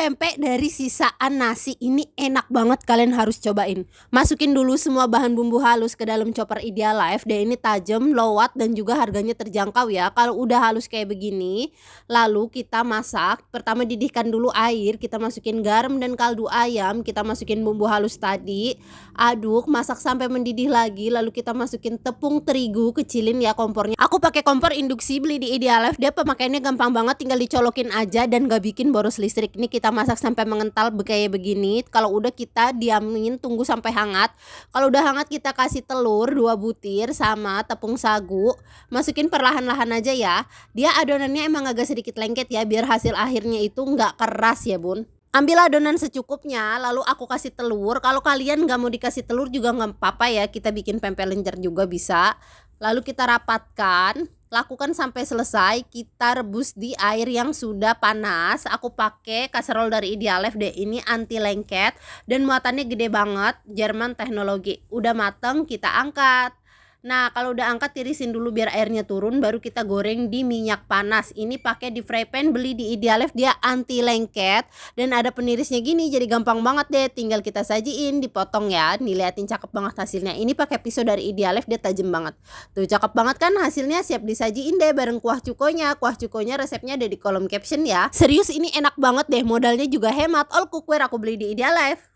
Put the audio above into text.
pempek dari sisaan nasi. Ini enak banget, kalian harus cobain. Masukin dulu semua bahan bumbu halus ke dalam chopper Idealife. Dan ini tajam, low watt, dan juga harganya terjangkau ya. Kalau udah halus kayak begini, lalu kita masak. Pertama didihkan dulu air, kita masukin garam dan kaldu ayam, kita masukin bumbu halus tadi, aduk, masak sampai mendidih lagi. Lalu kita masukin tepung terigu, kecilin ya kompornya. Aku pakai kompor induksi, beli di Idealife. Dia pemakaiannya gampang banget, tinggal dicolokin aja dan gak bikin boros listrik. Ini kita masak sampai mengental kayak begini. Kalau udah kita diamin, tunggu sampai hangat. Kalau udah hangat kita kasih telur 2 butir sama tepung sagu. Masukin perlahan-lahan aja ya. Dia adonannya emang agak sedikit lengket ya, biar hasil akhirnya itu nggak keras ya bun. Ambil adonan secukupnya, lalu aku kasih telur. Kalau kalian nggak mau dikasih telur juga nggak apa-apa ya, kita bikin pempek lenjer juga bisa. Lalu kita rapatkan. Lakukan sampai selesai, kita rebus di air yang sudah panas. Aku pakai kaserol dari Idealife deh, ini anti lengket dan muatannya gede banget, Jerman teknologi. Udah mateng, kita angkat. Nah, kalau udah angkat tirisin dulu biar airnya turun, baru kita goreng di minyak panas. Ini pakai di fry pan, beli di Idealife, dia anti lengket dan ada penirisnya gini, jadi gampang banget deh. Tinggal kita sajiin, dipotong ya. Nih liatin cakep banget hasilnya. Ini pakai pisau dari Idealife, dia tajam banget. Tuh cakep banget kan hasilnya, siap disajiin deh bareng kuah cukonya. Kuah cukonya resepnya ada di kolom caption ya. Serius ini enak banget deh, modalnya juga hemat. All cookware aku beli di Idealife.